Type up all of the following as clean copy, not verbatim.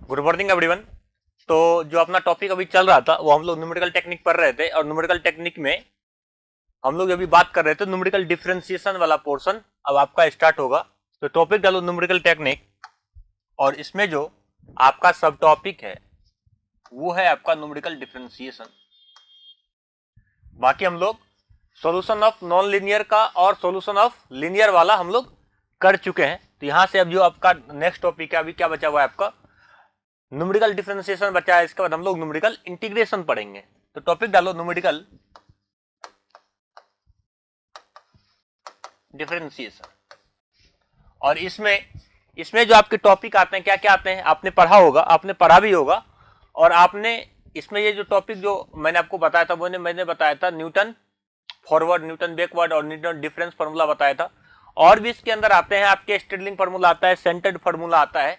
Good morning everyone. तो जो अपना टॉपिक अभी चल रहा था वो हम लोग न्यूमेरिकल टेक्निक पढ़ रहे थे और न्यूमेरिकल टेक्निक में हम लोग अभी बात कर रहे थे न्यूमेरिकल डिफरेंशिएशन वाला पोर्शन अब आपका स्टार्ट होगा। तो टॉपिक डालो न्यूमेरिकल टेक्निक और इसमें जो आपका सब टॉपिक है वो है आपका न्यूमेरिकल डिफरेंशिएशन। बाकी हम लोग सॉल्यूशन ऑफ नॉन लीनियर का और सॉल्यूशन ऑफ लीनियर वाला हम लोग कर चुके हैं। तो यहां से अब जो आपका नेक्स्ट टॉपिक है अभी क्या बचा हुआ है आपका न्यूमेरिकल डिफरेंशिएशन बचा है। इसके बाद हम लोग न्यूमेरिकल इंटीग्रेशन पढ़ेंगे। तो टॉपिक डालो न्यूमेरिकल डिफरेंशिएशन और इसमें जो आपके टॉपिक आते हैं क्या क्या आते हैं आपने पढ़ा होगा, आपने पढ़ा भी होगा। और आपने इसमें ये जो टॉपिक जो मैंने आपको बताया था वो मैंने बताया था न्यूटन फॉरवर्ड, न्यूटन बैकवर्ड और न्यूटन डिफरेंस फार्मूला बताया था। और भी इसके अंदर आते हैं आपके स्टेडलिंग फार्मूला आता है, सेंटर्ड फार्मूला आता है।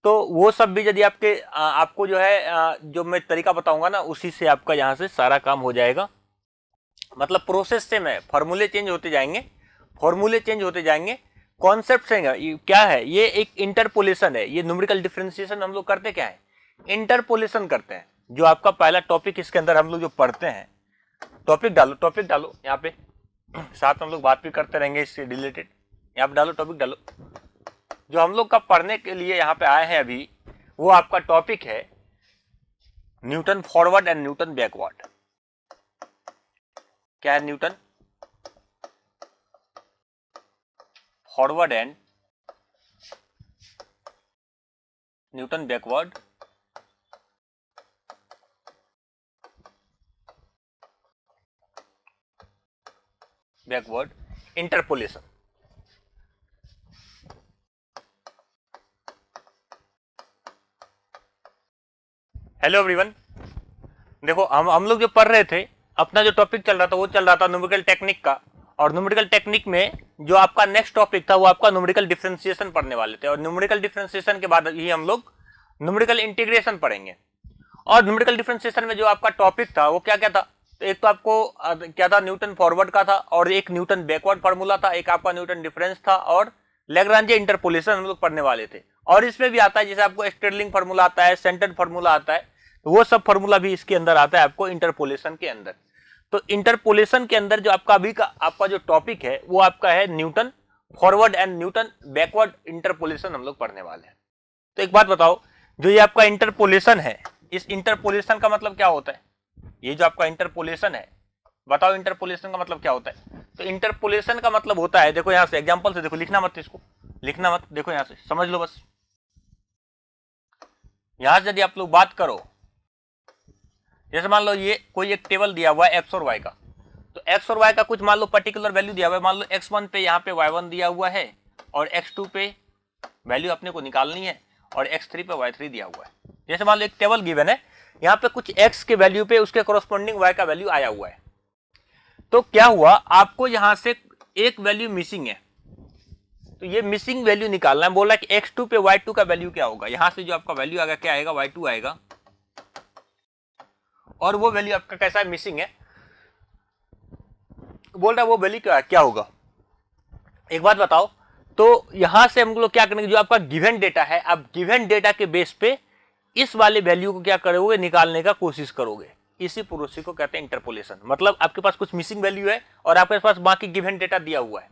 तो वो सब भी यदि आपको जो है जो मैं तरीका बताऊंगा ना उसी से आपका यहां से सारा काम हो जाएगा। मतलब प्रोसेस से मैं फॉर्मूले चेंज होते जाएंगे, फॉर्मूले चेंज होते जाएंगे। कॉन्सेप्ट से क्या है, ये एक इंटरपोलेशन है। ये न्यूमेरिकल डिफरेंशिएशन हम लोग करते क्या है, इंटरपोलेशन करते हैं। जो आपका पहला टॉपिक इसके अंदर हम लोग जो पढ़ते हैं, टॉपिक डालो यहाँ पे, साथ हम लोग बात भी करते रहेंगे इससे रिलेटेड। यहाँ पे डालो टॉपिक डालो। जो हम लोग का पढ़ने के लिए यहाँ पे आए हैं अभी वो आपका टॉपिक है Newton forward and Newton backward. क्या है, Newton forward and Newton backward. Backward interpolation. Hello everyone, देखो हम लोग जो पढ़ रहे थे अपना जो टॉपिक चल रहा था वो चल रहा था न्यूमेरिकल टेक्निक का। और न्यूमेरिकल टेक्निक में जो आपका नेक्स्ट टॉपिक था वो आपका न्यूमेरिकल डिफरेंशिएशन पढ़ने वाले थे। और न्यूमेरिकल डिफरेंशिएशन के बाद ही हम लोग न्यूमेरिकल इंटीग्रेशन पढ़ेंगे। और न्यूमेरिकल डिफरेंशिएशन में जो आपका टॉपिक था वो क्या क्या था, तो एक तो आपको क्या था, न्यूटन फॉरवर्ड का था और एक न्यूटन बैकवर्ड फार्मूला था, एक आपका न्यूटन डिफरेंस था और लैग्रांजे इंटरपोलेशन हम लोग पढ़ने वाले थे। और इसमें भी आता है जैसे आपको स्टेडलिंग फार्मूला आता है, सेंटर्ड फार्मूला आता है, तो वो सब फार्मूला भी इसके अंदर आता है आपको इंटरपोलेशन के अंदर। तो इंटरपोलेशन के अंदर जो आपका अभी का आपका जो टॉपिक है वो आपका है Newton forward and Newton backward interpolation हम लोग पढ़ने वाले हैं। तो एक बात बताओ, जो ये आपका इंटरपोलेशन है, इस इंटरपोलेशन का मतलब क्या होता है? ये जो आपका इंटरपोलेशन है, बताओ इंटरपोलेशन का मतलब क्या होता है? तो इंटरपोलेशन का मतलब होता है, देखो यहां से एग्जांपल से देखो, लिखना मत, इसको लिखना मत, देखो यहां से समझ लो बस। यहां से यदि आप लोग बात करो, जैसे मान लो ये कोई एक टेबल दिया हुआ है एक्स और वाई का, तो एक्स और वाई का कुछ मान लो पर्टिकुलर वैल्यू दिया हुआ है। मान लो x1 पे यहाँ पे y1 दिया हुआ है और x2 पे वैल्यू अपने को निकालनी है और x3 पे y3 दिया हुआ है। जैसे मान लो एक टेबल गिवन है, यहाँ पे कुछ x के वैल्यू पे उसके कॉरस्पॉन्डिंग y का वैल्यू आया हुआ है। तो क्या हुआ, आपको यहां से एक वैल्यू मिसिंग है, तो ये मिसिंग वैल्यू निकालना है। बोला कि x2 पे y2 का वैल्यू क्या होगा, यहां से जो आपका वैल्यू आएगा क्या आएगा, y2 आएगा। और वो वैल्यू आपका कैसा है, मिसिंग है। बोल रहा है वो वैल्यू क्या होगा, एक बात बताओ। तो यहां से हम लोग क्या करेंगे, जो आपका गिवन डेटा है, आप गिवन डेटा के बेस पे इस वाले वैल्यू को क्या करोगे, निकालने का कोशिश करोगे। इसी प्रोसेस को कहते हैं इंटरपोलेशन। मतलब आपके पास कुछ मिसिंग वैल्यू है और आपके पास बाकी गिवन डेटा दिया हुआ है,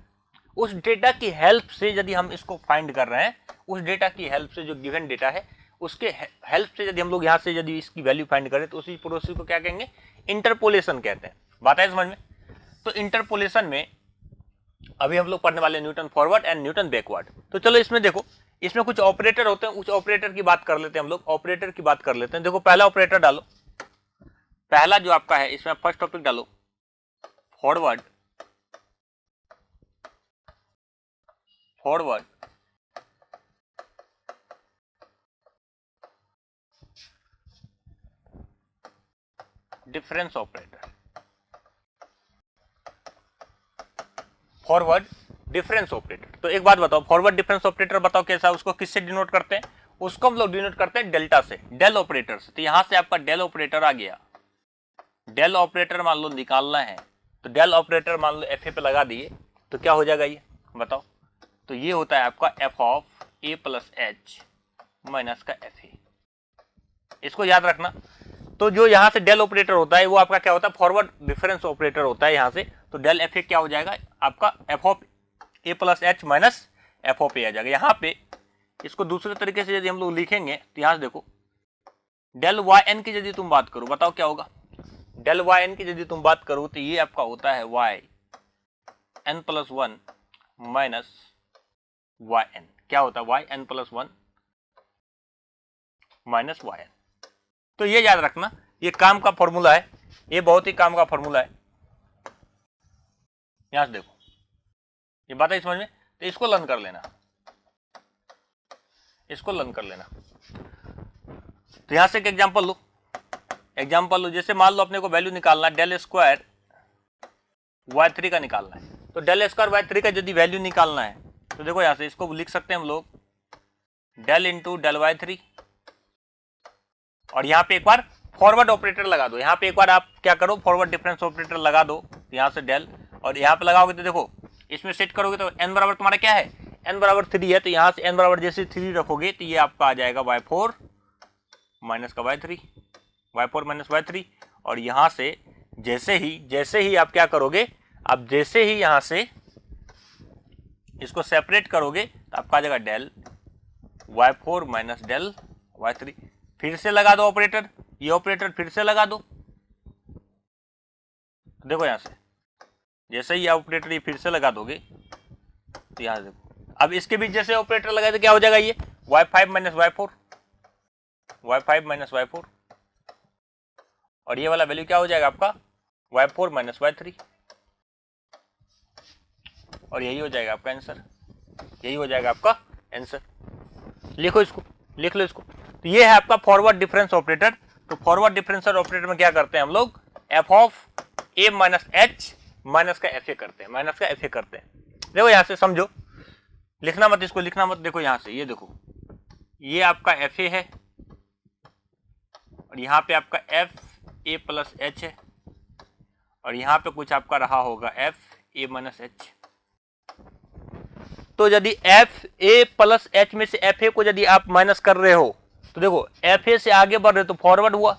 उस डेटा की हेल्प से यदि हम इसको फाइंड कर रहे हैं, उस डेटा की हेल्प से, जो गिवन डेटा है उसके हेल्प से यदि हम लोग यहाँ से यदि इसकी वैल्यू फाइंड करें तो उसी प्रोसेस को क्या कहेंगे, इंटरपोलेशन कहते हैं। बात है समझ में? तो इंटरपोलेशन में अभी हम लोग पढ़ने वाले Newton forward and Newton backward. तो चलो इसमें देखो, इसमें कुछ ऑपरेटर होते हैं, उस ऑपरेटर की बात कर लेते हैं हम लोग, ऑपरेटर की बात कर लेते हैं। देखो पहला ऑपरेटर डालो, पहला जो आपका है इसमें फर्स्ट टॉपिक डालो forward, forward difference operator, forward difference operator. तो एक बात बताओ, फॉरवर्ड डिफरेंस ऑपरेटर बताओ कैसा, उसको किससे डिनोट करते हैं? उसको हम लोग डिनोट करते हैं डेल्टा से, डेल ऑपरेटर से। तो यहां से आपका डेल ऑपरेटर आ गया, डेल ऑपरेटर मान लो निकालना है, तो डेल ऑपरेटर मान लो एफ ए पे लगा दिए, तो क्या हो जाएगा ये बताओ? तो ये होता है आपका F of A plus H minus का एफ ए। इसको याद रखना। तो जो यहाँ से डेल ऑपरेटर होता है वो आपका क्या होता है, फॉरवर्ड डिफरेंस ऑपरेटर होता है यहाँ से। तो डेल एफ ए क्या हो जाएगा आपका, F of A plus H minus F of A आ जाएगा। यहाँ पे इसको दूसरे तरीके से यदि हम लोग लिखेंगे तो यहाँ से देखो, डेल वाई एन की यदि तुम बात करो, बताओ क्या होगा, डेल वाई एन की यदि तुम बात करो तो ये आपका होता है Y N plus one minus Y N. क्या होता है, Y N plus one minus Y N. तो ये याद रखना, ये काम का फॉर्मूला है, ये बहुत ही काम का फॉर्मूला है। यहां से देखो, ये बात है समझ में, तो इसको लर्न कर लेना, इसको लर्न कर लेना। तो यहां से एक एग्जांपल लो, जैसे मान लो अपने को वैल्यू निकालना है डेल स्क्वायर वाई थ्री का निकालना है। तो डेल स्क्वायर वाई थ्री का यदि वैल्यू निकालना है तो देखो यहां से इसको लिख सकते हैं हम लोग del into del Y three, और यहाँ पे एक बार फॉरवर्ड ऑपरेटर लगा दो। यहाँ पे एक बार आप क्या करो, फॉरवर्ड डिफरेंस ऑपरेटर लगा दो, यहाँ से डेल, और यहाँ पे लगाओगे तो देखो इसमें सेट करोगे तो n बराबर तुम्हारा क्या है, n बराबर 3 है। तो यहाँ से n बराबर जैसे 3 रखोगे तो ये आपका आ जाएगा y4 माइनस का y3, y4 माइनस y3। और यहाँ से जैसे ही आप क्या करोगे, आप जैसे ही यहाँ से इसको सेपरेट करोगे तो आपका आ जाएगा del y4 minus del y3। फिर से लगा दो ऑपरेटर, ये ऑपरेटर फिर से लगा दो। देखो यहां से जैसे ही ऑपरेटर ये फिर से लगा दोगे तो यहां से देखो, अब इसके बीच जैसे ऑपरेटर लगाए तो क्या हो जाएगा, ये y5 minus y4, y5 minus y4, और ये वाला वैल्यू क्या हो जाएगा आपका y4 माइनस y3, और यही हो जाएगा आपका आंसर, यही हो जाएगा आपका आंसर। लिखो इसको, लिख लो इसको। तो ये है आपका फॉरवर्ड डिफरेंस ऑपरेटर। तो फॉरवर्ड डिफरेंशियल ऑपरेटर में क्या करते हैं हम लोग, F of A minus H minus का एफ ए करते हैं, माइनस का एफ ए करते हैं। देखो यहां से समझो, लिखना मत, इसको लिखना मत। देखो यहां से ये देखो, ये आपका एफ ए है और यहाँ पे आपका एफ ए प्लस एच है, और यहाँ पे कुछ आपका रहा होगा एफ ए माइनस एच। तो यदि एफ ए प्लस एच में से एफ ए को यदि आप माइनस कर रहे हो तो देखो एफ ए से आगे बढ़ रहे हो तो फॉरवर्ड हुआ,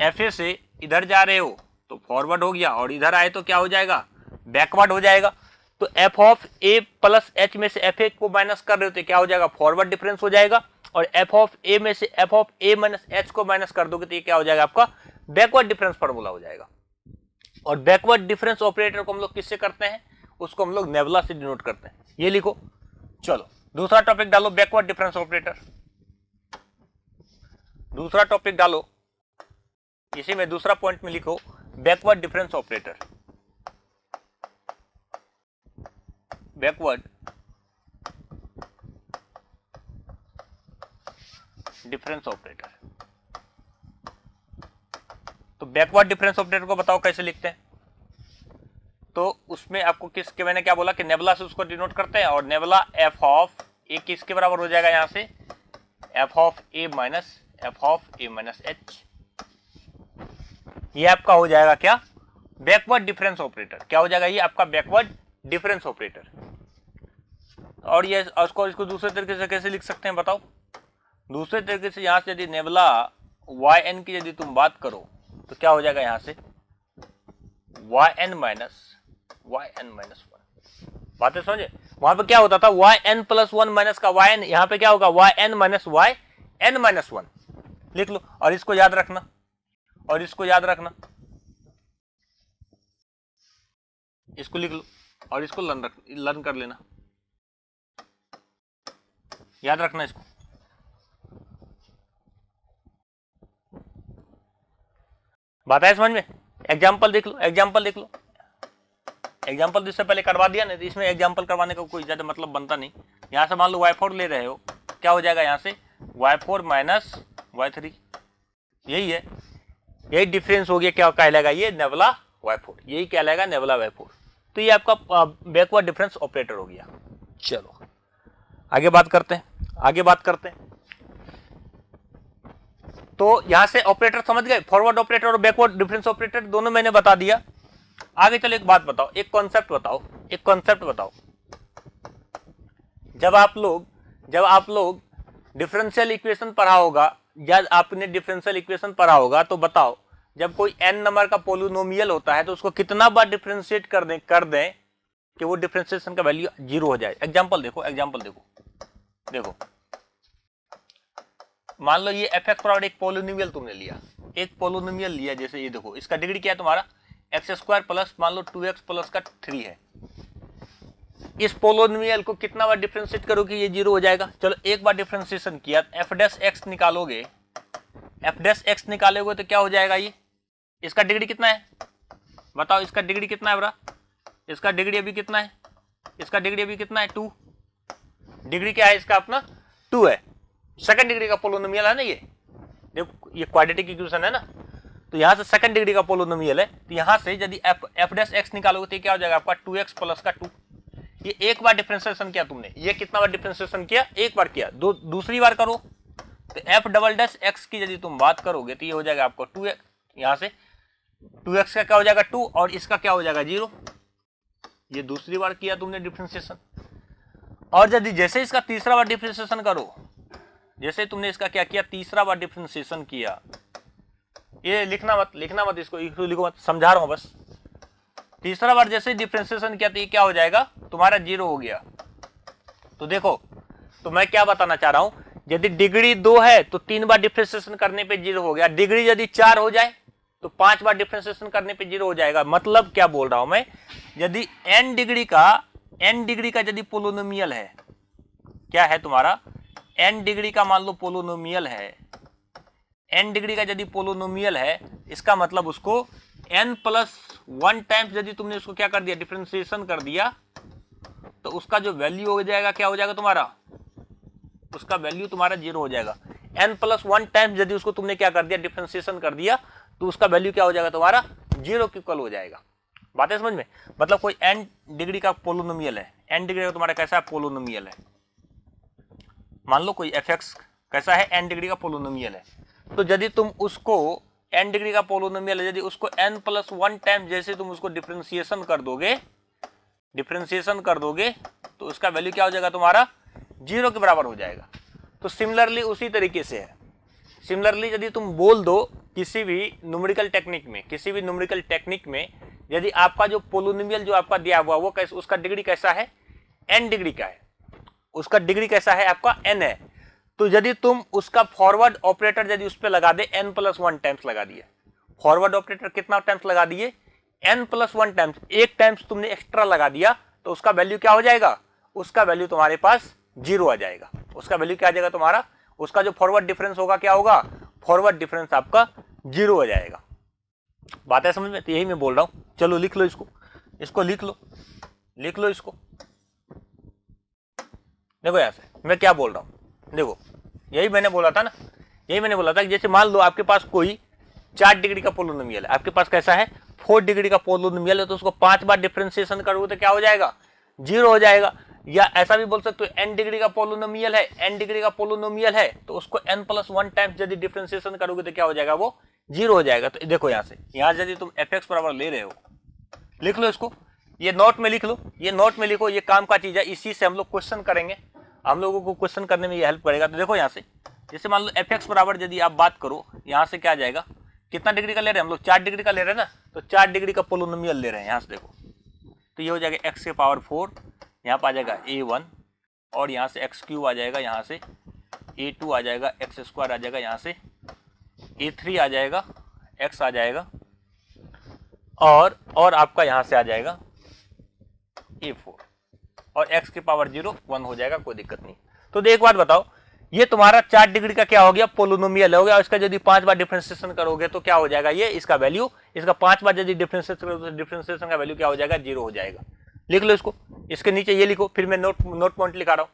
एफ ए से इधर जा रहे हो तो फॉरवर्ड हो गया, और इधर आए तो क्या हो जाएगा, बैकवर्ड हो जाएगा। तो F of A plus H में से एफ ए को माइनस कर रहे हो तो क्या हो जाएगा, फॉरवर्ड डिफरेंस हो जाएगा। और एफ ऑफ ए में से F of A minus H को माइनस कर दोगे तो ये क्या हो जाएगा, आपका बैकवर्ड डिफरेंस फॉर्मूला हो जाएगा। और बैकवर्ड डिफरेंस ऑपरेटर को हम लोग किससे करते हैं, उसको हम लोग नेबुला से डिनोट करते हैं। ये लिखो। चलो दूसरा टॉपिक डालो, बैकवर्ड डिफरेंस ऑपरेटर। दूसरा टॉपिक डालो, इसी में दूसरा पॉइंट में लिखो backward difference operator. Backward difference operator. तो बैकवर्ड डिफरेंस ऑपरेटर को बताओ कैसे लिखते हैं। तो उसमें आपको किसके, मैंने क्या बोला कि नेबुला से उसको डिनोट करते हैं, और नेबुला एफ ऑफ ए किसके बराबर हो जाएगा, यहां से F of A minus H. ये आपका हो जाएगा क्या, बैकवर्ड डिफरेंस ऑपरेटर। क्या हो जाएगा, ये आपका बैकवर्ड डिफरेंस ऑपरेटर। और ये उसको इसको दूसरे तरीके से कैसे लिख सकते हैं बताओ। दूसरे तरीके से यहां से यदि नेबुला वाई एन की यदि तुम बात करो तो क्या हो जाएगा, यहां से वाई एन माइनस वन। बातें समझे, वहां पे क्या होता था Y N plus one minus का वाई एन, यहां पे क्या होगा वाई एन माइनस वन। लिख लो, और इसको याद रखना, और इसको याद रखना, इसको लिख लो, और इसको लर्न कर लेना, याद रखना इसको। बात है समझ में। एग्जाम्पल देख लो, एग्जाम्पल इससे पहले करवा दिया ना, तो इसमें एग्जाम्पल करवाने का कोई ज्यादा मतलब बनता नहीं। यहां से मान लो y4 ले रहे हो, क्या हो जाएगा, यहां से y4 माइनस y3। यही है, यही डिफरेंस हो गया, क्या कहलाएगा ये नेबुला y4, यही कहलाएगा नेबुला y4। तो ये आपका बैकवर्ड डिफरेंस ऑपरेटर हो गया। चलो आगे बात करते हैं, तो यहां से ऑपरेटर समझ गए, फॉरवर्ड ऑपरेटर और बैकवर्ड डिफरेंस ऑपरेटर दोनों मैंने बता दिया। आगे चलो एक बात बताओ, एक कॉन्सेप्ट बताओ। जब आप लोग डिफरेंशियल इक्वेशन पढ़ा होगा, जब आपने डिफरेंशियल इक्वेशन पढ़ा होगा तो बताओ, जब कोई n नंबर का पोलिनोमियल होता है तो उसको कितना बार डिफरेंशिएट कर दें कि वो डिफरेंशिएशन का वैल्यू 0 हो जाए। एग्जांपल देखो, देखो मान लो ये fx बराबर एक पोलिनोमियल तुमने लिया, एक पोलिनोमियल लिया, जैसे ये देखो इसका डिग्री क्या है तुम्हारा एक्स स्क्वायर प्लस मान लो 2x प्लस का 3 है। इस पोलिनोमियल को कितना बार डिफरेंशिएट करोगे ये 0 हो जाएगा। चलो एक बार डिफरेंशिएशन किया, f डैश x निकालोगे, f डैश x निकालोगे तो क्या हो जाएगा, ये इसका डिग्री कितना है बताओ, इसका डिग्री कितना है बरा, इसका डिग्री अभी कितना है, इसका डिग्री अभी कितना है 2, डिग्री क्या है इसका अपना 2 है, सेकंड डिग्री का पोलिनोमियल है ना ये, देखो ये क्वाड्रेटिक इक्वेशन है ना, तो यहां से सेकंड डिग्री का पोलिनोमियल है, तो यहां से यदि f डैश x निकालोगे तो क्या हो जाएगा आपका 2x प्लस का 2। ये एक बार डिफरेंशिएशन किया तुमने, ये कितना बार डिफरेंशिएशन किया, एक बार किया, दूसरी बार करो तो f डबल डैश x की यदि तुम बात करोगे तो ये हो जाएगा आपको 2x, यहां से 2x का क्या हो जाएगा 2 और इसका क्या हो जाएगा 0। ये दूसरी बार किया तुमने डिफरेंशिएशन। और यदि जैसे इसका तीसरा बार डिफरेंशिएशन करो, जैसे तुमने इसका क्या किया तीसरा बार डिफरेंशिएशन किया, ये लिखना मत इसको लिखो मत, समझा रहा हूं बस। तीसरा बार जैसे डिफरेंशिएशन किया तो ये क्या हो जाएगा तुम्हारा 0 हो गया। तो देखो, तो मैं क्या बताना चाह रहा हूं, यदि डिग्री 2 है तो 3 बार डिफरेंशिएशन करने पे 0 हो गया, डिग्री यदि 4 हो जाए तो 5 बार डिफरेंशिएशन करने पे 0 हो जाएगा। मतलब क्या बोल रहा हूं मैं, यदि n डिग्री का यदि पोलिनोमियल है, क्या है तुम्हारा n डिग्री का मान लो पोलिनोमियल है, n डिग्री का यदि पोलिनोमियल है, इसका मतलब उसको n प्लस 1 टाइम्स यदि तुमने उसको क्या कर दिया डिफरेंशिएशन कर दिया, तो उसका जो वैल्यू हो जाएगा क्या हो जाएगा तुम्हारा, उसका वैल्यू तुम्हारा 0 हो जाएगा। n प्लस 1 टाइम्स यदि उसको तुमने क्या कर दिया डिफरेंशिएशन कर दिया, तो उसका वैल्यू क्या हो जाएगा तुम्हारा 0 के इक्वल हो जाएगा। बात है समझ में, मतलब कोई n डिग्री का पोलिनोमियल है, n डिग्री का तुम्हारा कैसा पोलिनोमियल है, मान लो कोई fx कैसा है n डिग्री का पोलिनोमियल है, तो यदि तुम उसको n डिग्री का पोलिनोमियल है, यदि उसको n प्लस 1 टाइम जैसे तुम उसको डिफरेंशिएशन कर दोगे तो उसका वैल्यू क्या हो जाएगा तुम्हारा 0 के बराबर हो जाएगा। तो सिमिलरली उसी तरीके से है, सिमिलरली यदि तुम बोल दो किसी भी न्यूमेरिकल टेक्निक में यदि आपका जो पोलिनोमियल जो आपका दिया हुआ वो कैसे, उसका डिग्री कैसा है n डिग्री का है, उसका डिग्री कैसा है आपका n है, तो यदि तुम उसका फॉरवर्ड ऑपरेटर यदि उस पर लगा दे n प्लस 1 टाइम्स लगा दिए, फॉरवर्ड ऑपरेटर कितना टाइम्स लगा दिए n प्लस 1 टाइम्स, एक टाइम्स तुमने एक्स्ट्रा लगा दिया, तो उसका वैल्यू क्या हो जाएगा, उसका वैल्यू तुम्हारे पास 0 आ जाएगा। उसका वैल्यू क्या आ जाएगा तुम्हारा, उसका जो फॉरवर्ड डिफरेंस होगा क्या होगा, फॉरवर्ड डिफरेंस आपका 0 हो जाएगा। बात है समझ में, तो यही मैं बोल रहा हूं। चलो लिख लो इसको लिख लो इसको। देखो यहां से मैं क्या बोल रहा हूं, देखो यही मैंने बोला था कि जैसे मान लो आपके पास कोई 4 डिग्री का पोलिनोमियल है, आपके पास कैसा है 4 डिग्री का पोलिनोमियल है, तो उसको 5 बार डिफरेंशिएशन करोगे तो क्या हो जाएगा 0 हो जाएगा। या ऐसा भी बोल सकते हो n डिग्री का पोलिनोमियल है, तो उसको n प्लस 1 टाइम्स यदि डिफरेंशिएशन करोगे तो क्या हो जाएगा वो 0 हो जाएगा। तो देखो यहां यदि तुम fx बराबर ले रहे हो, लिख लो इसको, ये नोट में लिख लो, ये काम का चीज है, इसी से हम लोग क्वेश्चन करेंगे, हम लोगों को क्वेश्चन करने में ये हेल्प करेगा। तो देखो यहाँ से जैसे मान लो fx बराबर यदि आप बात करो, यहाँ से क्या आ जाएगा, कितना डिग्री का ले रहे हैं हम लोग 4 डिग्री का ले रहे हैं ना, तो 4 डिग्री का पोलिनोमियल ले रहे हैं। यहाँ से देखो तो ये हो जाएगा x के पावर 4, यहाँ पर आ जाएगा a1 और यहाँ से x क्यूब आ जाएगा, यहाँ से a2 आ जाएगा, x स्क्वायर आ जाएगा, यहाँ से a3 आ जाएगा, x आ जाएगा और आपका यहाँ से आ जाएगा a4 और x के पावर 0 1 हो जाएगा, कोई दिक्कत नहीं। तो एक बात बताओ, ये तुम्हारा 4 डिग्री का क्या हो गया पोलिनोमियल हो गया, और इसका यदि 5 बार डिफरेंशिएशन करोगे तो क्या हो जाएगा, ये इसका वैल्यू, इसका 5 बार यदि डिफरेंशिएशन करोगे तो डिफरेंशिएशन का वैल्यू क्या हो जाएगा 0 हो जाएगा। लिख लो इसको, इसके नीचे ये लिखो, फिर मैं नोट पॉइंट लिखा रहा हूं।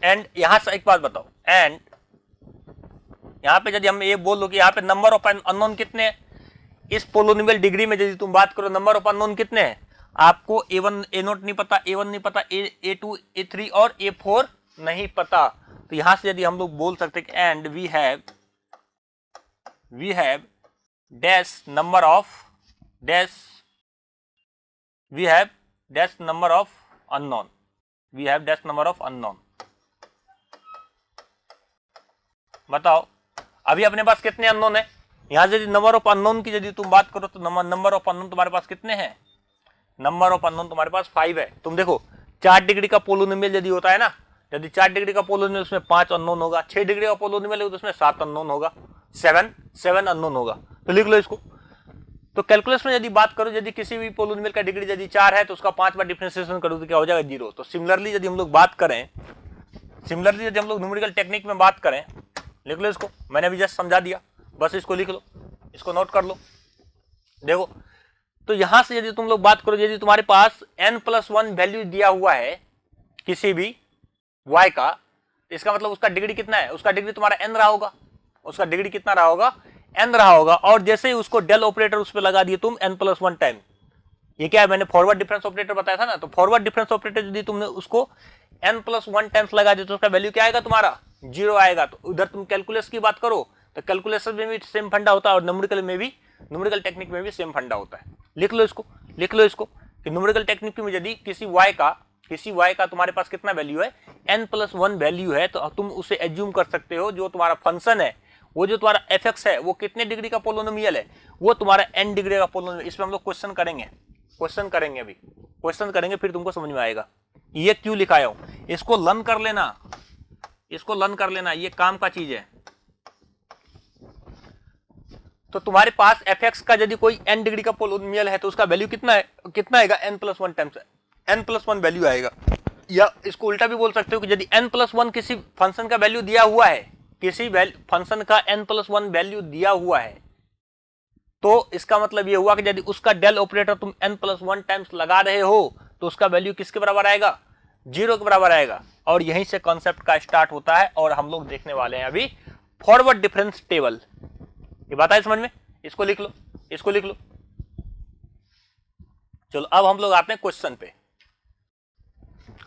एंड यहां से एक बात बताओ, एंड यहां पे यदि हम ये बोल दो कि यहाँ पे नंबर ऑफ अननोन कितने हैं, इस पोलिनोमियल डिग्री में यदि तुम बात करो नंबर ऑफ अननोन कितने हैं, आपको a1 a0 नहीं पता, a1 नहीं पता, a2 a3 और a4 नहीं पता। तो यहां से यदि हम लोग बोल सकते हैं कि and we have dash number of unknown, we have dash number of unknown. बताओ अभी अपने पास कितने अननोन है? यहां से नंबर ऑफ अननोन की यदि तुम बात करो तो नंबर ऑफ अननोन तुम्हारे पास कितने हैं? नंबर ऑफ अननोन तुम्हारे पास 5 है। तुम देखो 4 डिग्री का पोलोनोमियल यदि होता है ना, यदि 4 डिग्री का पोलोनोमियल उसमें 5 अननोन होगा, 6 डिग्री का पोलोनोमियल है तो उसमें 7 अननोन होगा, 7 अननोन होगा। तो लिख लो इसको। तो कैलकुलस में यदि बात करो, यदि किसी भी पोलोनोमियल का डिग्री यदि 4 है तो उसका 5 बार डिफरेंशिएशन करो तो क्या हो जाएगा? 0। तो सिमिलरली यदि हम लोग बात करें, सिमिलरली यदि हम लोग न्यूमेरिकल टेक्निक में बात करें, लिख लो इसको, मैंने अभी जस्ट समझा दिया, बस इसको लिख लो, इसको नोट कर लो। देखो तो यहां से यदि तुम लोग बात करो, यदि तुम्हारे पास n+1 वैल्यू दिया हुआ है किसी भी y का, इसका मतलब उसका डिग्री कितना है? उसका डिग्री तुम्हारा n रहा होगा। उसका डिग्री कितना रहा होगा? n रहा होगा। और जैसे ही उसको डेल ऑपरेटर उस पर लगा दिए तुम n+1 टाइम, ये क्या है? मैंने फॉरवर्ड डिफरेंस ऑपरेटर बताया था ना, तो फॉरवर्ड डिफरेंस ऑपरेटर यदि तुमने उसको n+1 टाइम्स लगा दिया तो उसका वैल्यू क्या आएगा? तुम्हारा 0 आएगा। तो उधर तुम कैलकुलस की बात करो तो कैलकुलेशन में भी सेम फंडा होता है और न्यूमेरिकल में भी, न्यूमेरिकल टेक्निक में भी सेम फंडा होता है। लिख लो इसको, लिख लो इसको कि न्यूमेरिकल टेक्निक में यदि किसी y का तुम्हारे पास कितना वैल्यू है? n+1 वैल्यू है, तो तुम उसे एज्यूम कर सकते हो जो तुम्हारा फंक्शन है, वो जो तुम्हारा f(x) है वो कितने डिग्री का पोलोनोमियल है? वो तुम्हारा n डिग्री का पोलोनोमियल। इसमें हम लोग क्वेश्चन करेंगे, अभी क्वेश्चन करेंगे, फिर तुमको समझ में आएगा ये क्यों लिखाया हूं। इसको लर्न कर लेना, इसको लर्न कर लेना, ये काम का चीज है। तो तुम्हारे पास f(x) का यदि कोई n डिग्री का पोलोनोमियल है तो उसका वैल्यू कितना है? कितना आएगा? n+1 टाइम्स n+1 वैल्यू आएगा। या इसको उल्टा भी बोल सकते हो कि यदि n+1 किसी फंक्शन का वैल्यू दिया हुआ है, किसी फंक्शन का n+1 वैल्यू दिया हुआ है, तो इसका मतलब यह हुआ कि यदि उसका डेल ऑपरेटर तुम n+1 टाइम्स लगा रहे हो तो उसका वैल्यू किसके बराबर आएगा? 0 के बराबर आएगा। और यहीं से कॉन्सेप्ट का स्टार्ट होता है और हम लोग देखने वाले हैं अभी फॉरवर्ड डिफरेंस टेबल। ये बात है समझ में? इसको लिख लो, इसको लिख लो। चलो अब हम लोग आते हैं क्वेश्चन पे,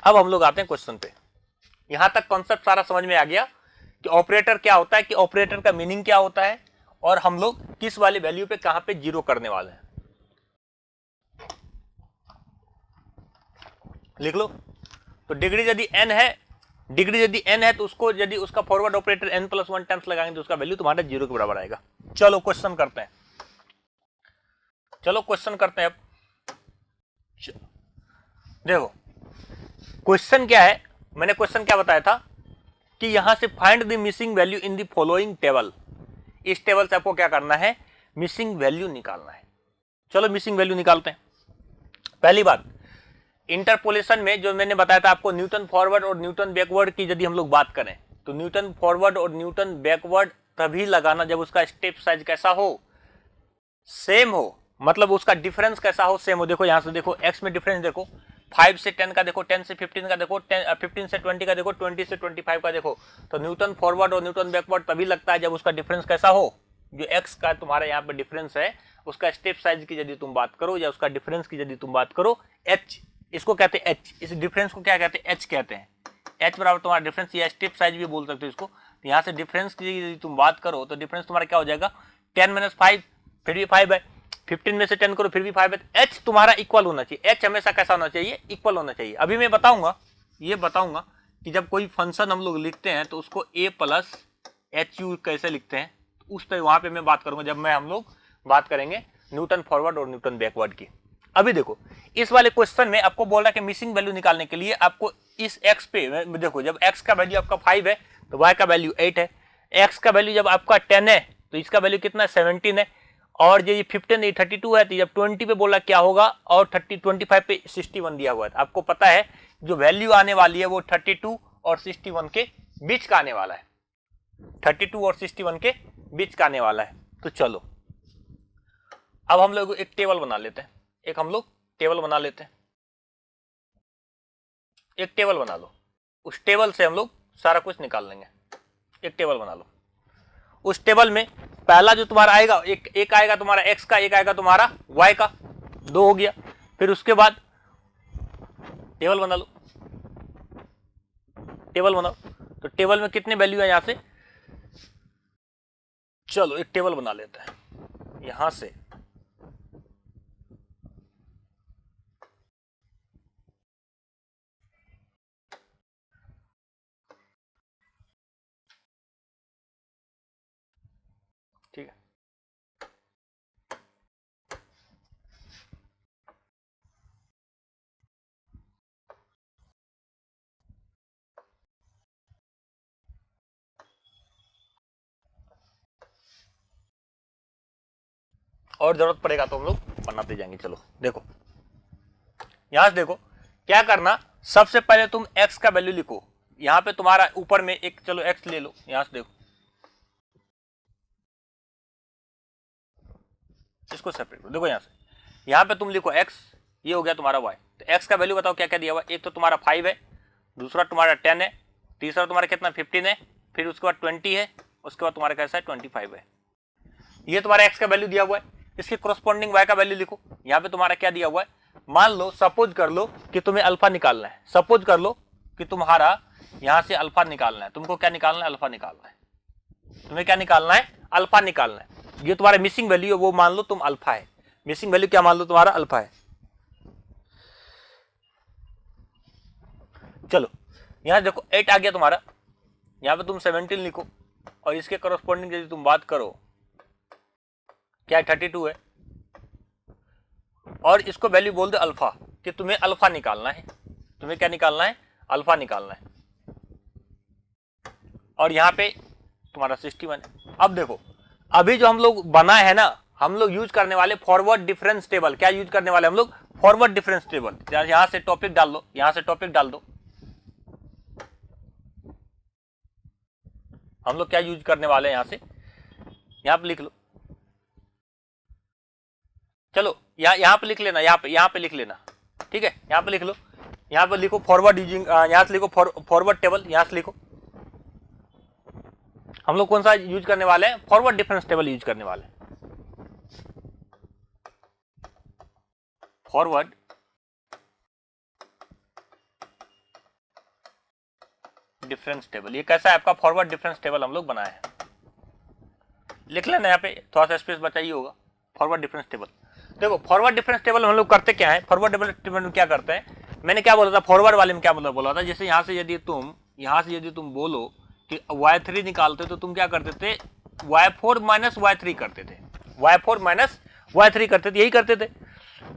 अब हम लोग आते हैं क्वेश्चन पे। यहां तक कॉन्सेप्ट सारा समझ में आ गया कि ऑपरेटर क्या होता है, कि ऑपरेटर का मीनिंग क्या होता है, और हम लोग किस वाले वैल्यू पे कहां पे 0 करने वाले हैं। लिख लो। तो डिग्री यदि n है, डिग्री यदि n है तो उसको यदि उसका फॉरवर्ड ऑपरेटर n+1 टाइम्स लगाएंगे तो उसका वैल्यू तुम्हारा 0 के बराबर आएगा। चलो क्वेश्चन करते हैं, चलो क्वेश्चन करते हैं। अब देखो क्वेश्चन क्या है, मैंने क्वेश्चन क्या बताया था कि यहां से find the missing value in the following table. इस टेबल से आपको क्या करना है? मिसिंग वैल्यू निकालना है। चलो मिसिंग वैल्यू निकालते हैं। पहली बात, इंटरपोलेशन में जो मैंने बताया था आपको, न्यूटन फॉरवर्ड और न्यूटन बैकवर्ड की यदि हम लोग बात करें तो न्यूटन फॉरवर्ड और न्यूटन बैकवर्ड तभी लगाना जब उसका स्टेप साइज कैसा हो? सेम हो। मतलब उसका डिफरेंस कैसा हो? सेम हो। देखो यहां से देखो x में डिफरेंस देखो, 5 से 10 का देखो, 10 से 15 का देखो, 15 से 20 का देखो, 20 से 25 का देखो। तो न्यूटन फॉरवर्ड और न्यूटन बैकवर्ड तभी लगता है जब उसका डिफरेंस कैसा हो? जो x का तुम्हारा यहाँ पे डिफरेंस है उसका स्टेप साइज की यदि तुम बात करो या उसका डिफरेंस की यदि तुम बात करो, h, इसको कहते हैं h, इस डिफरेंस को क्या कहते हैं? h कहते हैं। h बराबर तुम्हारा डिफरेंस या स्टेप साइज भी बोल सकते हो इसको। तो यहाँ से डिफरेंस की यदि तुम बात करो तो डिफरेंस तुम्हारा क्या हो जाएगा? 10 - 5 फिर भी 5 है, 15 में से 10 करो फिर भी 5 है। h तुम्हारा इक्वल होना चाहिए, h हमेशा कैसा होना चाहिए? इक्वल होना चाहिए। अभी मैं बताऊंगा, ये बताऊंगा कि जब कोई फंक्शन हम लोग लिखते हैं तो उसको a+hu कैसे लिखते हैं, उस पर वहां पे मैं बात करूंगा जब हम लोग बात करेंगे न्यूटन फॉरवर्ड और न्यूटन बैकवर्ड की। अभी देखो इस वाले क्वेश्चन में आपको बोल रहा है कि मिसिंग वैल्यू निकालने के लिए आपको इस x पे देखो, जब x का वैल्यू आपका 5 है तो y का वैल्यू 8 है, x का वैल्यू जब आपका 10 है तो इसका वैल्यू कितना? 17 है, और ये 15 नहीं 32 है, तो जब 20 पे बोला क्या होगा, और 25 पे 61 दिया हुआ है। आपको पता है जो वैल्यू आने वाली है वो 32 और 61 के बीच का आने वाला है, 32 और 61 के बीच का आने वाला है। तो चलो अब हम लोग एक टेबल बना लेते हैं, एक हम लोग टेबल बना लेते हैं, एक टेबल बना लो, उस टेबल से हम लोग सारा कुछ निकाल लेंगे। एक टेबल बना लो, उस टेबल में पहला जो तुम्हारा आएगा, एक आएगा तुम्हारा x का, एक आएगा तुम्हारा y का, 2 हो गया। फिर उसके बाद टेबल बना लो, टेबल बनाओ। तो टेबल में कितने वैल्यू है यहां से? चलो एक टेबल बना लेते हैं यहां से, और जरूरत पड़ेगा तो हम लोग बनाते जाएंगे। चलो देखो यहां से देखो क्या करना, सबसे पहले तुम x का वैल्यू लिखो। यहां पे तुम्हारा ऊपर में एक, चलो x ले लो, यहां से देखो इसको सेपरेट करो। देखो यहां पे तुम लिखो x, ये हो गया तुम्हारा y। तो x का वैल्यू बताओ क्या क्या दिया हुआ, एक तो तुम्हारा 5 है, दूसरा तुम्हारा 10 है, तीसरा तुम्हारा कितना 15 है, फिर उसके बाद 20 है, उसके बाद तुम्हारा कैसा है 25 है। ये तुम्हारा x का वैल्यू दिया हुआ है। इसके कोरस्पॉन्डिंग y का वैल्यू लिखो। यहाँ पे तुम्हारा क्या दिया हुआ है, मान लो सपोज कर लो कि तुम्हें अल्फा निकालना है, सपोज कर लो कि तुम्हारा यहां से अल्फा निकालना है, तुमको क्या निकालना है, अल्फा निकालना है, तुम्हें क्या निकालना है, अल्फा निकालना है। ये तुम्हारा मिसिंग वैल्यू है, वो मान लो तुम अल्फा है, मिसिंग वैल्यू क्या मान लो तुम्हारा अल्फा है। चलो यहां देखो 8 आ गया तुम्हारा, यहां पे तुम 17 लिखो और इसके करस्पॉन्डिंग यदि तुम बात करो क्या 32 है, और इसको वैल्यू बोल दो अल्फा, कि तुम्हें अल्फा निकालना है, तुम्हें क्या निकालना है, अल्फा निकालना है। और यहां पे तुम्हारा 61 है। अब देखो अभी जो हम लोग बना है ना, हम लोग यूज करने वाले फॉरवर्ड डिफरेंस टेबल। क्या यूज करने वाले हम लोग, फॉरवर्ड डिफरेंस टेबल। यहां से टॉपिक डाल दो, यहां से टॉपिक डाल दो, हम लोग क्या यूज करने वाले हैं, यहां से यहां पे लिख लो। चलो यहां पे लिख लेना, यहां पे लिख लेना, ठीक है, यहां पे लिख लो, यहां पे लिखो फॉरवर्ड यूजिंग, यहां से लिखो फॉरवर्ड टेबल, यहां से लिखो। हम लोग कौन सा यूज करने वाले हैं, फॉरवर्ड डिफरेंस टेबल यूज करने वाले हैं। फॉरवर्ड डिफरेंस टेबल, ये कैसा है आपका फॉरवर्ड डिफरेंस टेबल हम लोग बनाए हैं, लिख लेना, यहाँ पे थोड़ा सा स्पेस बचाइए होगा। फॉरवर्ड डिफरेंस टेबल, देखो फॉरवर्ड डिफरेंस टेबल हम लोग करते क्या है, फॉरवर्ड डिफरेंस टेबल में क्या करते हैं, मैंने क्या बोला था फॉरवर्ड वाले में, क्या मतलब बोला था, जैसे यहाँ से यदि तुम बोलो कि y3 निकालते तो तुम क्या करते थे, y4 माइनस y3 करते थे, y4 माइनस y3 करते थे, यही करते थे।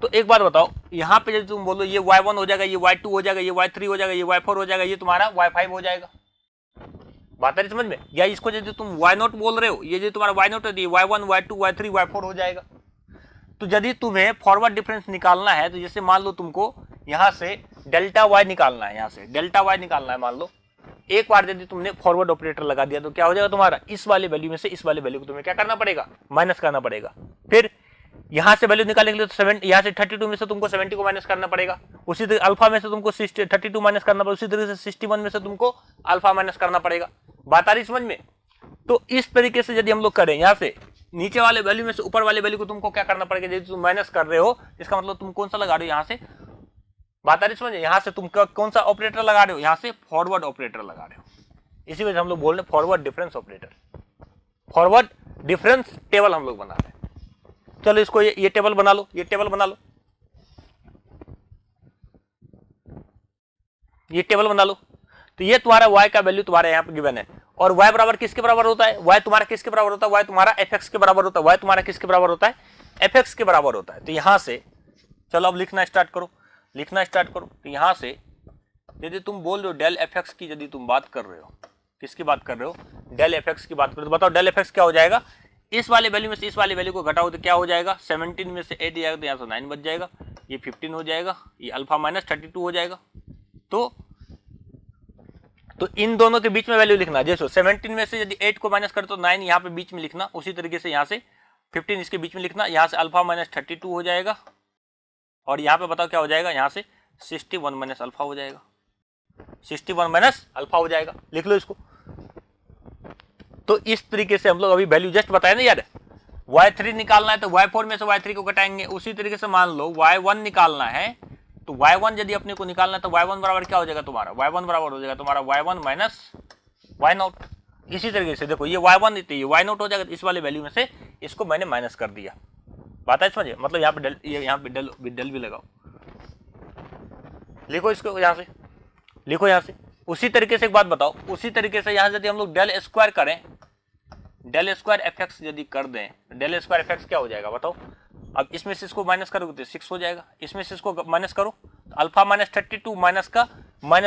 तो एक बात बताओ, यहाँ पे यदि तुम बोलो ये y1 हो जाएगा, ये y2 हो जाएगा, ये y3 हो जाएगा, ये y4 हो जाएगा, ये तुम्हारा y5 हो जाएगा, बात है समझ में। या इसको यदि तुम y0 बोल रहे हो, ये जो तुम्हारा y0 है, y1 y2 y3 y4 हो जाएगा। तो यदि तुम्हें फॉरवर्ड डिफरेंस निकालना है, तो जैसे मान लो तुमको यहां से डेल्टा y निकालना है, यहां से डेल्टा y निकालना है, मान लो एक बार यदि तुमने फॉरवर्ड ऑपरेटर लगा दिया तो क्या हो जाएगा तुम्हारा, इस वाले वैल्यू में से इस वाले वैल्यू को तुम्हें क्या करना पड़ेगा, माइनस करना पड़ेगा। फिर यहां से वैल्यू निकालने के लिए तो यहां से 32 में से तुमको 70 को माइनस करना पड़ेगा, उसी तरह अल्फा में से तुमको 32 माइनस करना पड़ेगा, उसी तरह से 61 में से तुमको अल्फा माइनस करना पड़ेगा। बात आ रही समझ में। तो इस तरीके से यदि हम लोग करें, यहां से नीचे वाले वैल्यू में से ऊपर वाले वैल्यू को तुमको क्या करना पड़ेगा, यदि तुम माइनस कर रहे हो, इसका मतलब तुम कौन सा लगा रहे हो, यहां से बात आ रही समझ, यहां से तुम कौन सा ऑपरेटर लगा रहे हो, यहां से फॉरवर्ड ऑपरेटर लगा रहे हो। इसी वजह से हम लोग बोल रहे हैं forward difference operator, forward difference table हम लोग बना रहे हैं। चलो इसको ये टेबल बना लो, ये टेबल बना लो, ये टेबल बना लो। तो ये तुम्हारा y का वैल्यू तुम्हारे यहाँ पे गिवन है, और y बराबर किसके बराबर होता है, y तुम्हारा किसके बराबर होता है, y तुम्हारा fx के बराबर होता है, y तुम्हारा किसके बराबर होता है, fx के बराबर होता है। तो यहां से चलो अब लिखना स्टार्ट करो, लिखना स्टार्ट करो। तो यहां से यदि तुम बोल रहे हो डेल fx की, यदि तुम बात कर रहे हो, किसकी बात कर रहे हो, डेल fx की बात कर रहे हो, तो बताओ डेल fx क्या हो जाएगा, इस वाले वैल्यू में से इस वाले वैल्यू को घटाओ तो क्या हो जाएगा, 17 में से 8 जाएगा तो यहाँ से 9 बच जाएगा, ये 15 हो जाएगा, ये अल्फा माइनस 32 हो जाएगा। तो इन दोनों के बीच में वैल्यू लिखना, जैसे 17 में से यदि 8 को माइनस कर तो 9 यहाँ पे बीच में लिखना, उसी तरीके से यहाँ से 15 इसके बीच में लिखना, यहाँ से अल्फा माइनस 32 हो जाएगा, और यहाँ पे बताओ क्या हो जाएगा, यहाँ से 61 माइनस अल्फा हो जाएगा, 61 माइनस अल्फा हो जाएगा, लिख लो इसको। तो इस तरीके से हम लोग अभी वैल्यू जस्ट बताए ना यार, y3 निकालना है तो y4 में से y3 को घटाएंगे, उसी तरीके से मान लो y1 निकालना है, तो y1 यदि अपने को निकालना है तो y1 बराबर क्या हो जाएगा तुम्हारा, y1 बराबर हो जाएगा तुम्हारा y1 माइनस y0। इसी तरीके से देखो ये y1 ये y0 हो जाएगा, इस वाले वैल्यू में से इसको मैंने माइनस कर दिया, बात है समझिए, मतलब यहाँ पे डेल, यहाँ पे डेल भी लगाओ, लिखो इसको यहाँ से, लिखो यहाँ से। उसी तरीके से एक बात बताओ, उसी तरीके से यहाँ यदि हम लोग डेल स्क्वायर करें, डेल स्क्वायर एफ एक्स यदि कर दें, डेल स्क्वायर एफ एक्स क्या हो जाएगा बताओ। अब इसमें से इसको माइनस करोगे तो 6 हो जाएगा, इसमें से इसको माइनस करो तो अल्फा माइनस 32 माइनस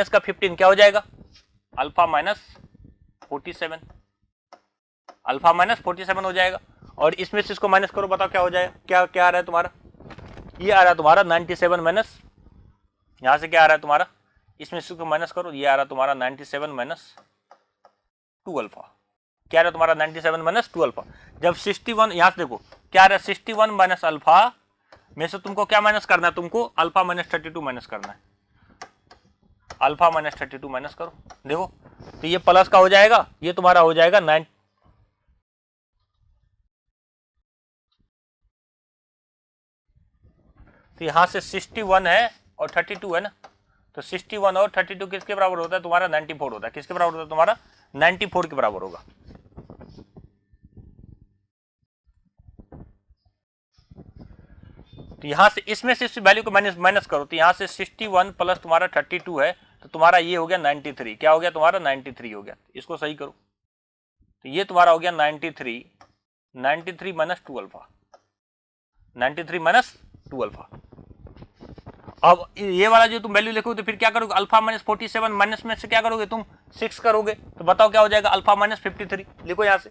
का 15 क्या हो जाएगा, अल्फा माइनस 47, अल्फा माइनस 47 हो जाएगा। और इसमें से इसको माइनस करो, बताओ क्या हो जाएगा, क्या क्या आ रहा है तुम्हारा, ये आ रहा है तुम्हारा 97 माइनस, यहां से क्या आ रहा है तुम्हारा, इसमें से इसको माइनस करो, ये आ रहा है तुम्हारा 97 माइनस 2 अल्फा, क्या आ रहा है तुम्हारा 97 माइनस 2 अल्फा। जब 61 यहां से देखो क्या आ रहा है 61 माइनस अल्फा में से तुमको क्या माइनस करना है, तुमको अल्फा माइनस 32 माइनस करना है, अल्फा माइनस 32 माइनस करो, देखो तो ये प्लस का हो जाएगा, ये तुम्हारा हो जाएगा 9, तो यहां से 61 है और 32 है ना, तो 61 और 32 किसके बराबर होता है तुम्हारा 94 होता है, किसके बराबर होता है तुम्हारा 94 के बराबर होगा। तो यहां से इसमें से इस वैल्यू को माइनस करो, तो यहां से 61 प्लस तुम्हारा 32 है, तो तुम्हारा ये हो गया 93, क्या हो गया तुम्हारा 93 हो गया, इसको सही करो, तो ये तुम्हारा हो गया 93 माइनस 2 अल्फा, 93 माइनस 2 अल्फा। अब ये वाला जो तुम वैल्यू लिखोगे तो फिर क्या करोगे, अल्फा माइनस 47 माइनस में से क्या करोगे तुम 6 करोगे, तो बताओ क्या हो जाएगा, अल्फा माइनस 53, लिखो यहां से।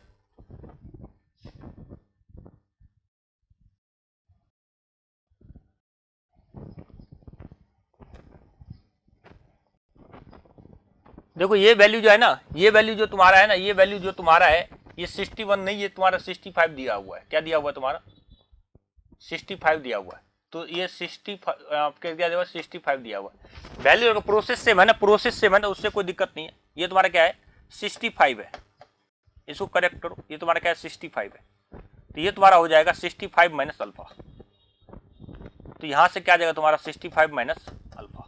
देखो ये वैल्यू जो है ना, ये वैल्यू जो तुम्हारा है ना, ये वैल्यू जो तुम्हारा है ये 61 नहीं, ये तुम्हारा 65 दिया हुआ है, क्या दिया हुआ है तुम्हारा 65 दिया हुआ है, तो ये 65 आपके क्या दिया 65 दिया हुआ है, वैल्यू अगर प्रोसेस सेम है ना, प्रोसेस सेम है ना, उससे कोई दिक्कत नहीं है। ये तुम्हारा क्या है 65 है, इसको करेक्ट करो, ये तुम्हारा क्या है 65 है, तो ये तुम्हारा हो जाएगा 65 माइनस अल्फा, तो यहां से क्या जाएगा तुम्हारा 65 माइनस अल्फा,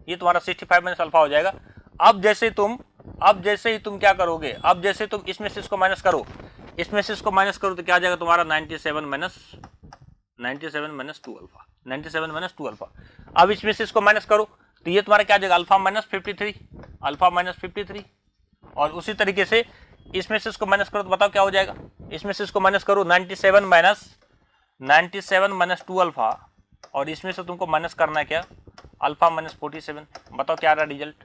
ये तुम्हारा 65 माइनस अल्फा हो जाएगा। अब जैसे ही तुम क्या करोगे, अब जैसे तुम इसमें से इसको माइनस करो, इसमें से इसको माइनस करो, तो क्या आ जाएगा तुम्हारा 97 माइनस 2 अल्फा, 97 माइनस 2 अल्फा। अब इसमें से इसको माइनस करो, तो ये तुम्हारा क्या आ जाएगा अल्फा माइनस 53, अल्फा माइनस 53, और उसी तरीके से इसमें से इसको माइनस करो, तो बताओ क्या हो जाएगा, इसमें से इसको माइनस करो 97 माइनस 2 अल्फा, और इसमें से तुमको माइनस करना है क्या अल्फा माइनस 47, बताओ क्या आ रहा है रिजल्ट,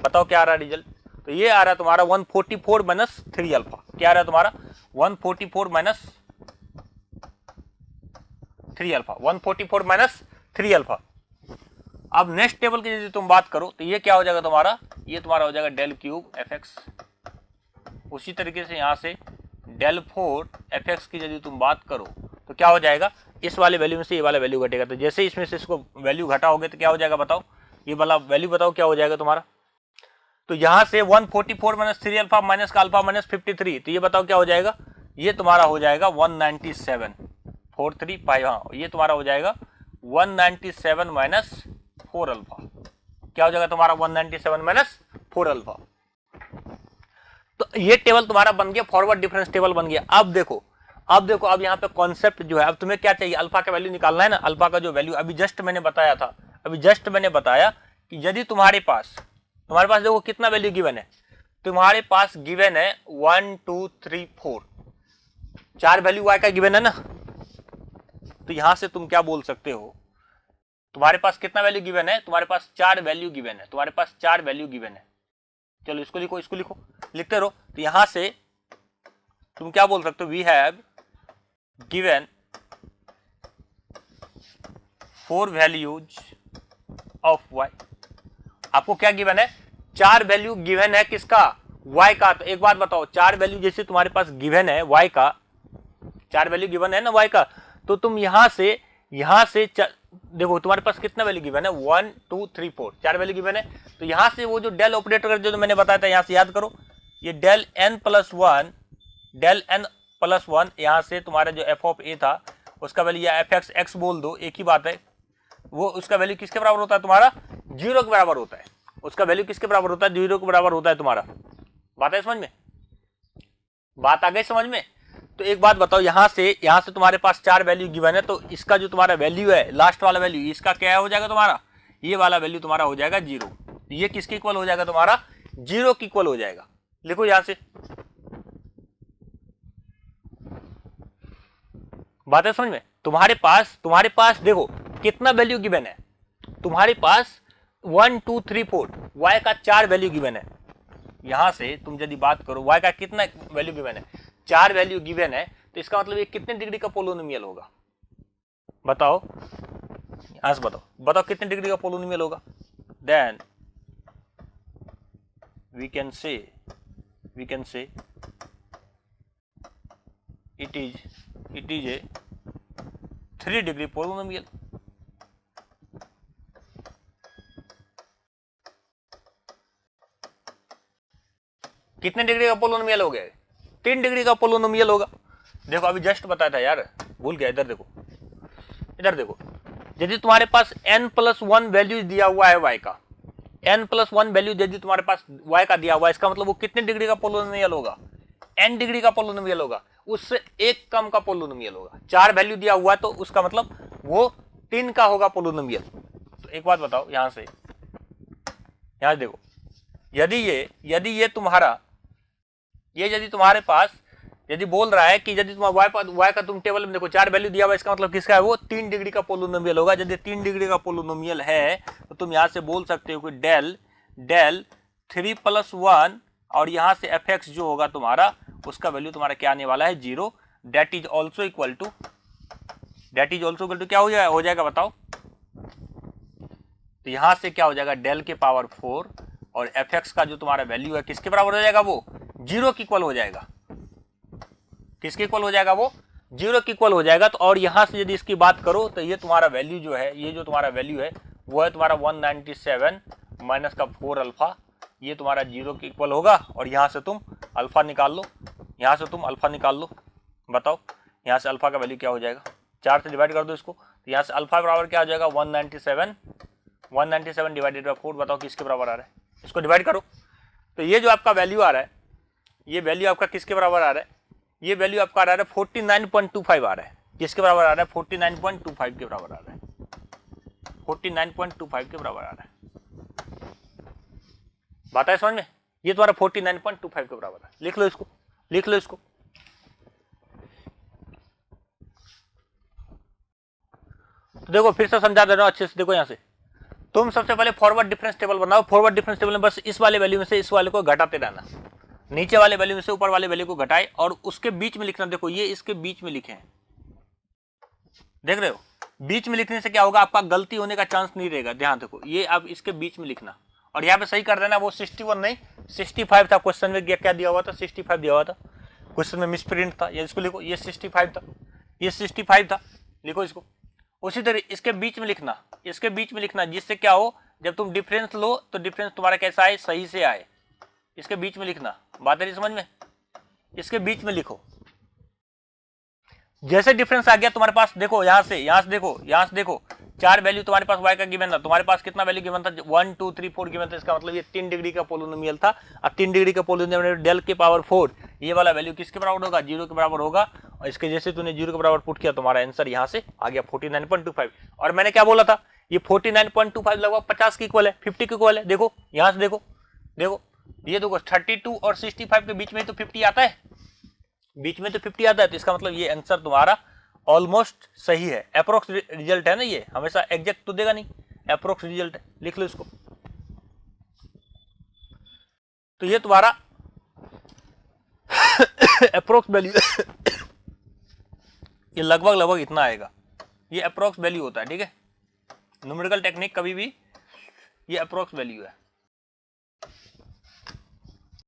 बताओ क्या आ रहा है रिजल्ट, तो ये आ रहा है तुम्हारा 144 माइनस 3 अल्फा, क्या आ रहा है तुम्हारा 144 माइनस 3 अल्फा, 144 माइनस 3 अल्फा। अब नेक्स्ट टेबल की यदि तुम बात करो तो ये क्या हो जाएगा तुम्हारा, ये तुम्हारा हो जाएगा डेल क्यूब एफ एक्स, उसी तरीके से यहां से डेल 4 एफ एक्स की यदि तुम बात करो तो क्या हो जाएगा, इस वाले वैल्यू में से ये वाला वैल्यू घटेगा, तो जैसे इसमें से इसको वैल्यू घटाओगे तो क्या हो जाएगा बताओ, ये वाला वैल्यू बताओ क्या हो जाएगा तुम्हारा, तो यहां से 144 माइनस 3 अल्फा माइनस का अल्फा माइनस 53, तो ये बताओ क्या हो जाएगा, ये तुम्हारा हो जाएगा 197.435, हाँ ये तुम्हारा हो जाएगा 197 माइनस 4 अल्फा, क्या हो जाएगा तुम्हारा 197 माइनस 4 अल्फा। तो ये टेबल तुम्हारा बन गया, फॉरवर्ड डिफरेंस टेबल बन गया। अब देखो अब यहाँ पे कॉन्सेप्ट जो है, अब तुम्हें क्या चाहिए, अल्फा का वैल्यू निकालना है ना, अल्फा का जो वैल्यू अभी जस्ट मैंने बताया था, अभी जस्ट मैंने बताया कि यदि तुम्हारे पास देखो कितना वैल्यू गिवन है, तुम्हारे पास गिवन है 1 2 3 4, 4 वैल्यू y का गिवन है ना, तो यहां से तुम क्या बोल सकते हो, तुम्हारे पास कितना वैल्यू गिवन है, तुम्हारे पास 4 वैल्यू गिवन है, तुम्हारे पास 4 वैल्यू गिवन है, चलो इसको लिखो, इसको लिखो, लिखते रहो, तो यहां से तुम क्या बोल सकते हो, we have given 4 values of y, आपको क्या गिवन है, 4 वैल्यू गिवन है किसका, y का। तो एक बात बताओ, 4 वैल्यू जैसे तुम्हारे पास गिवन है y का, 4 वैल्यू गिवन है ना y का, तो तुम यहां से देखो तुम्हारे पास कितना वैल्यू गिवन है 1 2 3 4, 4 वैल्यू गिवन है, तो यहां से वो जो डेल ऑपरेटर जो मैंने बताया था, यहां से याद करो, ये डेल n प्लस वन, यहां से तुम्हारा जो एफ ऑफ ए था उसका वैल्यू या एफ एक्स एक्स बोल दो, एक ही बात है, वो उसका वैल्यू किसके बराबर होता है तुम्हारा 0 के बराबर होता है, उसका वैल्यू किसके बराबर होता है 0 के बराबर होता है तुम्हारा। बात है समझ में, बात आ गई समझ में। तो एक बात बताओ, यहां से तुम्हारे पास 4 वैल्यू गिवन है, तो इसका जो तुम्हारा वैल्यू है लास्ट वाला वैल्यू, इसका क्या हो जाएगा तुम्हारा, ये वाला वैल्यू तुम्हारा हो जाएगा 0, ये किसके इक्वल हो जाएगा तुम्हारा 0 की इक्वल हो जाएगा, लिखो यहां से, बात है समझ में। तुम्हारे पास देखो कितना वैल्यू गिवन है, तुम्हारे पास 1 2 3 4 y का 4 वैल्यू गिवन है, यहां से तुम यदि बात करो y का कितना वैल्यू गिवन है, 4 वैल्यू गिवन है, तो इसका मतलब ये कितने डिग्री का पोलिनोमियल होगा, बताओ, यहां से बताओ कितने डिग्री का पोलिनोमियल होगा। Then we can say it is a 3 degree polynomial. कितने डिग्री का पोलिनोमियल हो गया, 3 डिग्री का पोलिनोमियल होगा। देखो अभी जस्ट बताया था यार, भूल गया। इधर देखो यदि तुम्हारे पास n+1 वैल्यू दिया हुआ है y का, n+1 वैल्यू यदि तुम्हारे पास y का दिया हुआ है, इसका मतलब वो कितने डिग्री का पोलिनोमियल होगा, n डिग्री का पोलिनोमियल होगा, उससे एक कम का पोलिनोमियल होगा। 4 वैल्यू दिया हुआ है तो उसका मतलब वो 3 का होगा पोलिनोमियल। तो एक बात बताओ, यहां देखो, यदि ये तुम्हारा यदि तुम्हारे पास यदि बोल रहा है कि यदि तुम्हारा y का तुम टेबल में देखो 4 वैल्यू दिया हुआ है, इसका मतलब किसका है, वो 3 डिग्री का पोलिनोमियल होगा। यदि 3 डिग्री का पोलिनोमियल है तो तुम यहां से बोल सकते हो कि डेल 3+1 और यहां से fx जो होगा तुम्हारा, उसका वैल्यू तुम्हारा क्या आने वाला है, 0। That is also equal to क्या हो जाएगा बताओ। तो यहां से क्या हो जाएगा, डेल के पावर 4 और fx का जो तुम्हारा वैल्यू है किसके बराबर हो जाएगा, वो 0 के इक्वल हो जाएगा। किसके इक्वल हो जाएगा, वो 0 के इक्वल हो जाएगा। तो और यहां से यदि इसकी बात करो तो ये तुम्हारा वैल्यू जो है, ये जो तुम्हारा वैल्यू है वो है तुम्हारा 197 माइनस का 4 अल्फा, ये तुम्हारा 0 के इक्वल होगा। और यहां से तुम अल्फा निकाल लो, बताओ यहां से अल्फा का वैल्यू क्या हो जाएगा, 4 से डिवाइड कर दो इसको, तो यहां से अल्फा बराबर क्या हो जाएगा, 197 डिवाइडेड बाय 4, बताओ किसके बराबर आ रहा है, इसको डिवाइड करो। तो ये जो आपका वैल्यू आ रहा है, ये वैल्यू आपका किसके बराबर आ रहा है, ये वैल्यू आपका आ रहा है 49.25 आ रहा है। किसके बराबर आ रहा है, 49.25 के बराबर आ रहा है, 49.25 के बराबर आ रहा है। बात है समझ में, ये तुम्हारा 49.25 के बराबर है। लिख लो इसको। तो देखो फिर से समझा दे रहा हूं अच्छे से। देखो यहां से तुम सबसे पहले फॉरवर्ड डिफरेंस टेबल बनाओ। फॉरवर्ड डिफरेंस टेबल में बस इस वाले वैल्यू में से इस वाले को घटाते रहना, नीचे वाले वैल्यू में से ऊपर वाले वैल्यू को घटाए और उसके बीच में लिखना। देखो ये इसके बीच में लिखे हैं, देख रहे हो, बीच में लिखने से क्या होगा, आपका गलती होने का चांस नहीं रहेगा। ध्यान देखो, ये अब इसके बीच में लिखना और यहाँ पे सही कर देना। वो 61 नहीं 65 था क्वेश्चन में, क्या दिया हुआ था, 65 दिया हुआ था क्वेश्चन में, मिसप्रिंट था। ये इसको लिखो, ये 65 था, ये 65 था, लिखो इसको। उसी तरह इसके बीच में लिखना, जिससे क्या हो, जब तुम डिफरेंस लो तो डिफरेंस तुम्हारा कैसा आए, सही से आए। इसके बीच में लिखना, बात है समझ में, इसके बीच में लिखो। जैसे डिफरेंस आ गया तुम्हारे पास, देखो यहां से देखो 4 वैल्यू तुम्हारे पास y का गिवन था। तुम्हारे पास कितना वैल्यू गिवन था, 1 2 3 4 गिवन था। इसका मतलब ये 3 डिग्री का पोलिनोमियल था। और 3 डिग्री का पोलिनोमियल डेल के पावर 4, ये वाला वैल्यू किसके बराबर होगा, 0 के बराबर होगा। और इसके जैसे तूने 0 के बराबर पुट किया, तुम्हारा आंसर यहां से आ गया 49.25। और मैंने क्या बोला था, ये 49.25 लगभग 50 के इक्वल है, 50 के इक्वल है। देखो यहां से देखो ये देखो 32 और 65 के बीच में तो 50 आता है, तो इसका मतलब ये आंसर तुम्हारा ऑलमोस्ट सही है। अप्रोक्स रिजल्ट है ना, ये हमेशा एग्जैक्ट तो देगा नहीं, अप्रोक्स रिजल्ट है। लिख लो इसको। तो ये तुम्हारा अप्रोक्स वैल्यू ये लगभग इतना आएगा, ये अप्रोक्स वैल्यू होता है, ठीक है। न्यूमेरिकल टेक्निक कभी भी ये अप्रोक्स वैल्यू है।